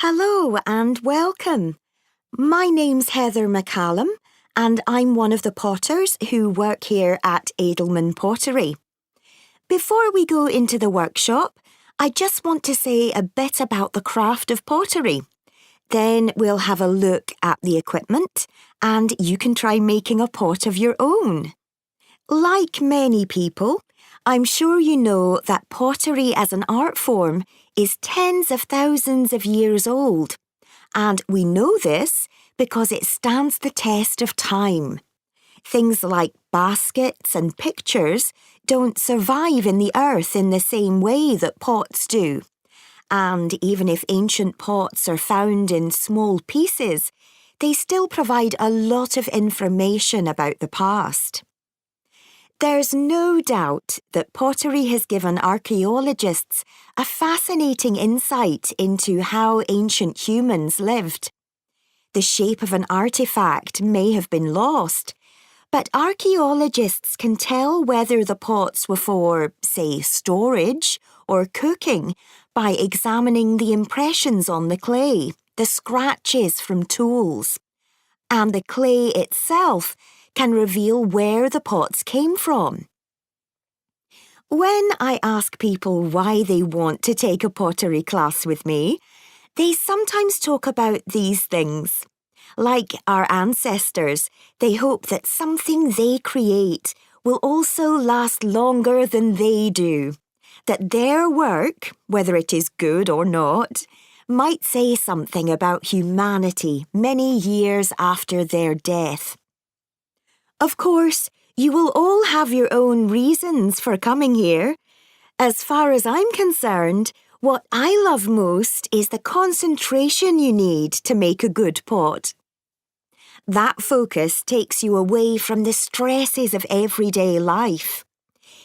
Hello and welcome. My name's Heather McCallum and I'm one of the potters who work here at Edelman Pottery. Before we go into the workshop, I just want to say a bit about the craft of pottery. Then we'll have a look at the equipment and you can try making a pot of your own. Like many people, I'm sure you know that pottery as an art form is tens of thousands of years old, and we know this because it stands the test of time. Things like baskets and pictures don't survive in the earth in the same way that pots do. And even if ancient pots are found in small pieces, they still provide a lot of information about the past. There's no doubt that pottery has given archaeologists a fascinating insight into how ancient humans lived. The shape of an artifact may have been lost, but archaeologists can tell whether the pots were for, say, storage or cooking by examining the impressions on the clay, the scratches from tools. And the clay itself can reveal where the pots came from. When I ask people why they want to take a pottery class with me, they sometimes talk about these things. Like our ancestors, they hope that something they create will also last longer than they do, that their work, whether it is good or not, might say something about humanity many years after their death. Of course, you will all have your own reasons for coming here. As far as I'm concerned, what I love most is the concentration you need to make a good pot. That focus takes you away from the stresses of everyday life.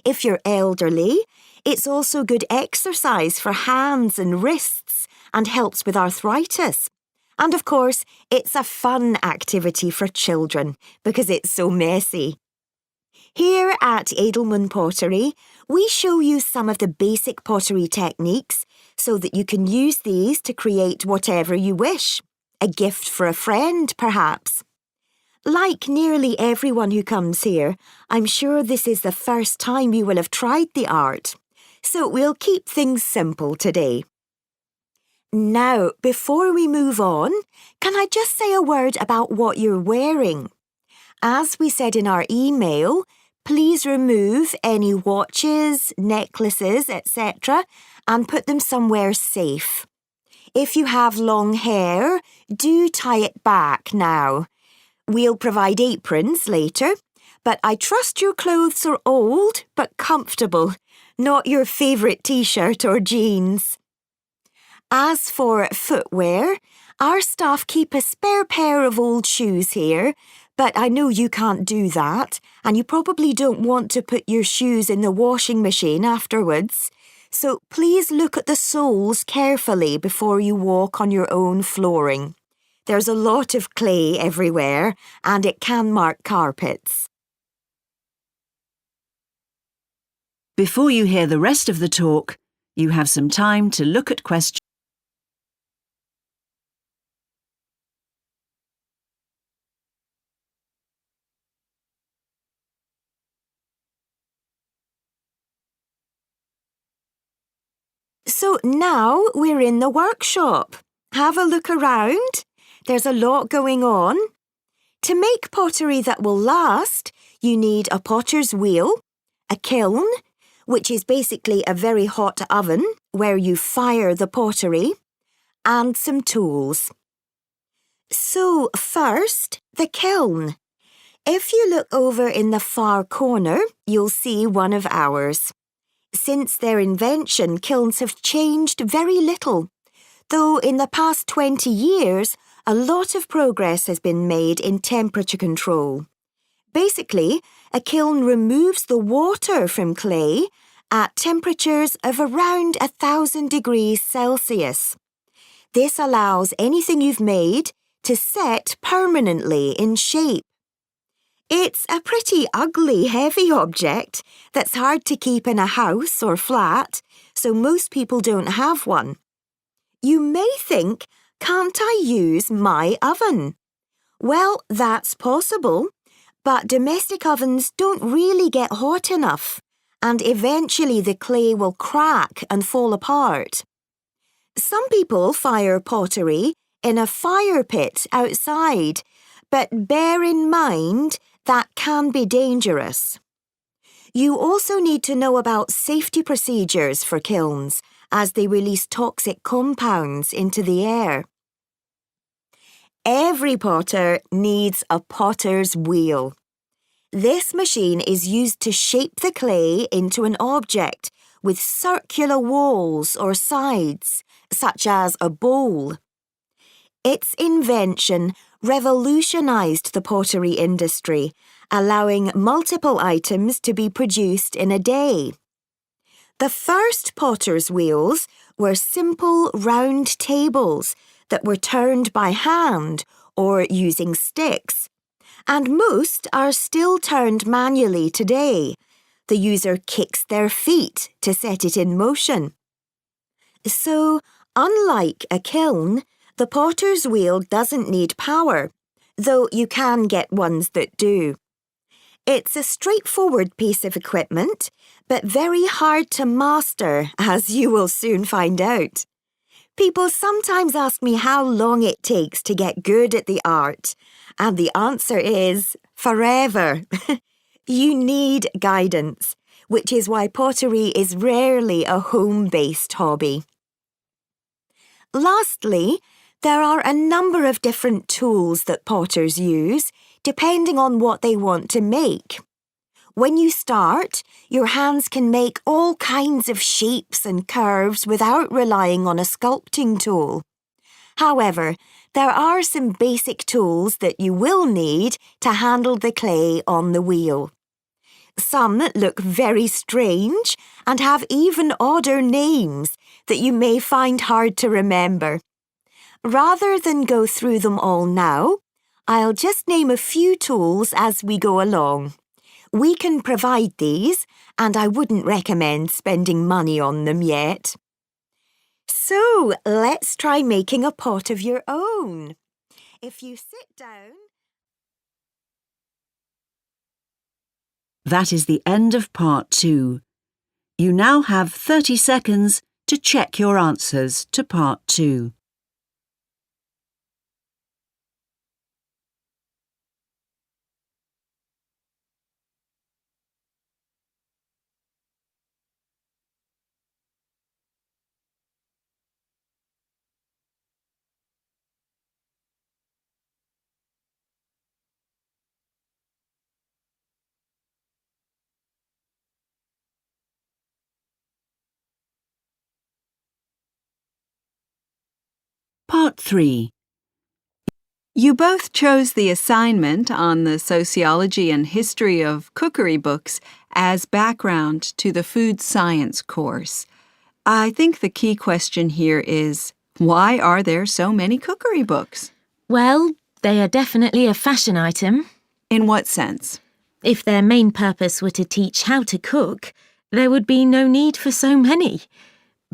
If you're elderly, it's also good exercise for hands and wrists and helps with arthritis. And of course, it's a fun activity for children because it's so messy. Here at Edelman Pottery, we show you some of the basic pottery techniques so that you can use these to create whatever you wish. A gift for a friend, perhaps. Like nearly everyone who comes here, I'm sure this is the first time you will have tried the art. So we'll keep things simple today. Now, before we move on, can I just say a word about what you're wearing? As we said in our email, please remove any watches, necklaces, etc. and put them somewhere safe. If you have long hair, do tie it back now. We'll provide aprons later, but I trust your clothes are old but comfortable, not your favourite t-shirt or jeans. As for footwear, our staff keep a spare pair of old shoes here, but I know you can't do that, and you probably don't want to put your shoes in the washing machine afterwards. So please look at the soles carefully before you walk on your own flooring. There's a lot of clay everywhere, and it can mark carpets. Before you hear the rest of the talk, you have some time to look at questions. So now we're in the workshop. Have a look around. There's a lot going on. To make pottery that will last, you need a potter's wheel, a kiln, which is basically a very hot oven where you fire the pottery, and some tools. So first, the kiln. If you look over in the far corner, you'll see one of ours. Since their invention, kilns have changed very little, though in the past 20 years, a lot of progress has been made in temperature control. Basically, a kiln removes the water from clay at temperatures of around 1,000 degrees Celsius. This allows anything you've made to set permanently in shape. It's a pretty ugly, heavy object that's hard to keep in a house or flat, so most people don't have one. You may think, can't I use my oven? Well, that's possible, but domestic ovens don't really get hot enough, and eventually the clay will crack and fall apart. Some people fire pottery in a fire pit outside, but bear in mind that can be dangerous. You also need to know about safety procedures for kilns as they release toxic compounds into the air. Every potter needs a potter's wheel. This machine is used to shape the clay into an object with circular walls or sides, such as a bowl. Its invention revolutionized the pottery industry, allowing multiple items to be produced in a day. The first potter's wheels were simple round tables that were turned by hand or using sticks, and most are still turned manually today. The user kicks their feet to set it in motion. So, unlike a kiln, the potter's wheel doesn't need power, though you can get ones that do. It's a straightforward piece of equipment, but very hard to master, as you will soon find out. People sometimes ask me how long it takes to get good at the art, and the answer is forever. You need guidance, which is why pottery is rarely a home-based hobby. Lastly, there are a number of different tools that potters use, depending on what they want to make. When you start, your hands can make all kinds of shapes and curves without relying on a sculpting tool. However, there are some basic tools that you will need to handle the clay on the wheel. Some look very strange and have even odder names that you may find hard to remember. Rather than go through them all now, I'll just name a few tools as we go along. We can provide these, and I wouldn't recommend spending money on them yet. So, let's try making a pot of your own. If you sit down... That is the end of part 2. You now have 30 seconds to check your answers to part 2. Part 3. You both chose the assignment on the sociology and history of cookery books as background to the food science course. I think the key question here is, why are there so many cookery books? Well, they are definitely a fashion item. In what sense? If their main purpose were to teach how to cook, there would be no need for so many.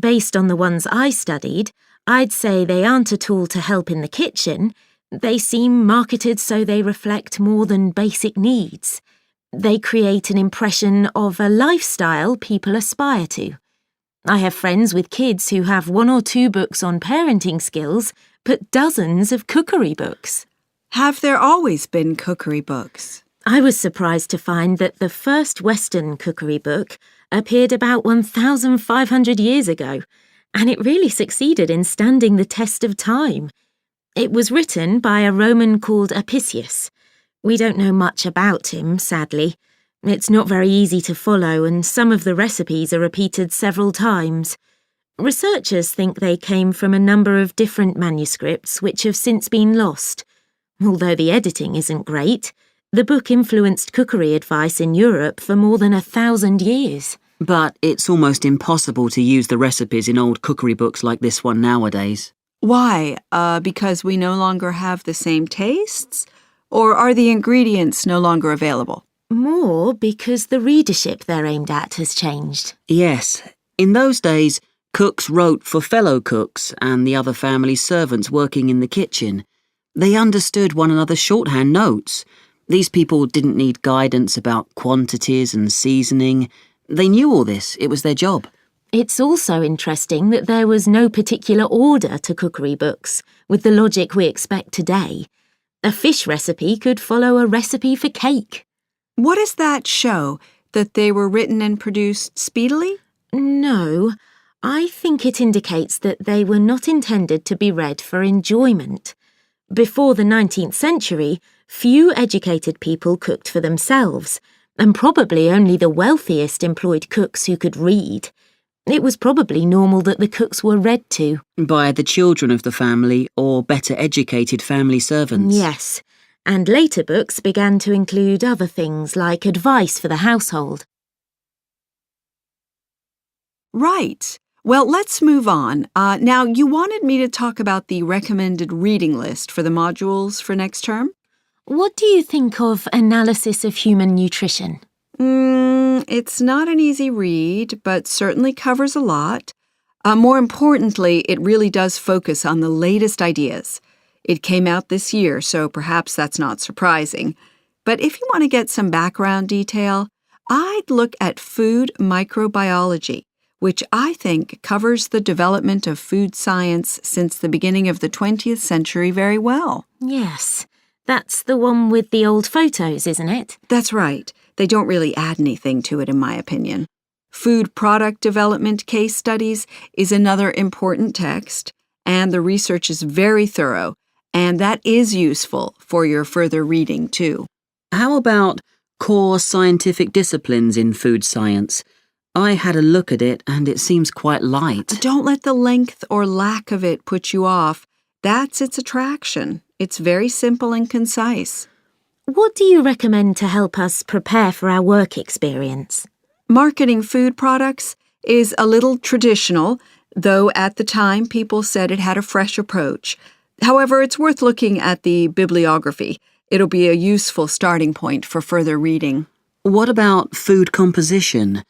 Based on the ones I studied, I'd say they aren't a tool to help in the kitchen. They seem marketed so they reflect more than basic needs. They create an impression of a lifestyle people aspire to. I have friends with kids who have 1 or 2 books on parenting skills, but dozens of cookery books. Have there always been cookery books? I was surprised to find that the first Western cookery book appeared about 1,500 years ago, and it really succeeded in standing the test of time. It was written by a Roman called Apicius. We don't know much about him, sadly. It's not very easy to follow, and some of the recipes are repeated several times. Researchers think they came from a number of different manuscripts which have since been lost. Although the editing isn't great, the book influenced cookery advice in Europe for more than 1,000 years. But it's almost impossible to use the recipes in old cookery books like this one nowadays. Why? Because we no longer have the same tastes? Or are the ingredients no longer available? More because the readership they're aimed at has changed. Yes, in those days, Cooks wrote for fellow cooks and the other family servants working in the kitchen. They understood one another's shorthand notes. These people didn't need guidance about quantities and seasoning. They knew all this. It was their job. It's also interesting that there was no particular order to cookery books, with the logic we expect today. A fish recipe could follow a recipe for cake. What does that show? That they were written and produced speedily? No, I think it indicates that they were not intended to be read for enjoyment. Before the 19th century, few educated people cooked for themselves, and probably only the wealthiest employed cooks who could read. It was probably normal that the cooks were read to. By the children of the family or better educated family servants. Yes, and later books began to include other things like advice for the household. Right. Well, let's move on. Now, you wanted me to talk about the recommended reading list for the modules for next term? What do you think of Analysis of Human Nutrition? It's not an easy read, but certainly covers a lot. More importantly, it really does focus on the latest ideas. It came out this year, so perhaps that's not surprising. But if you want to get some background detail, I'd look at food microbiology, which I think covers the development of food science since the beginning of the 20th century very well. Yes, that's the one with the old photos, isn't it? That's right. They don't really add anything to it, in my opinion. Food product development case studies is another important text, and the research is very thorough, and that is useful for your further reading, too. How about core scientific disciplines in food science? I had a look at it and it seems quite light. Don't let the length or lack of it put you off. That's its attraction. It's very simple and concise. What do you recommend to help us prepare for our work experience? Marketing food products is a little traditional, though at the time people said it had a fresh approach. However, it's worth looking at the bibliography. It'll be a useful starting point for further reading. What about food composition?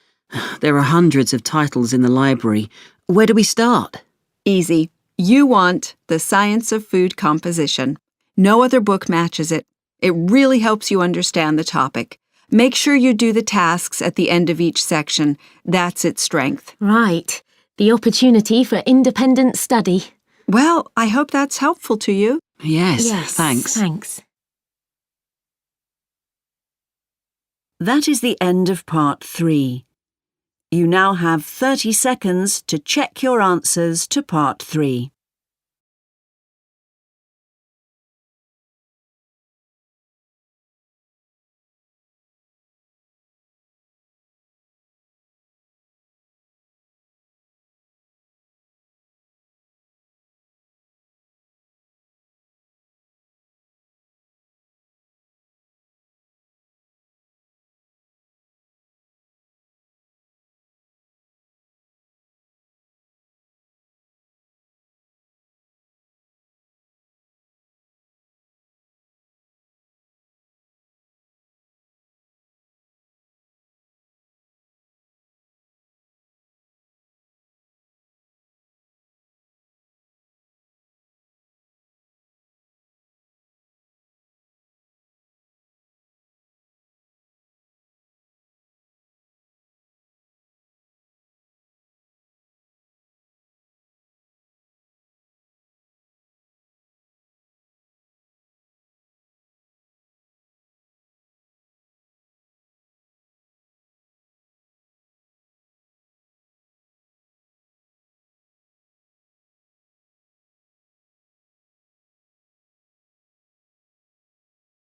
There are hundreds of titles in the library. Where do we start? Easy. You want The Science of Food Composition. No other book matches it. It really helps you understand the topic. Make sure you do the tasks at the end of each section. That's its strength. Right. The opportunity for independent study. Well, I hope that's helpful to you. Yes, thanks. Thanks. That is the end of part 3. You now have 30 seconds to check your answers to part 3.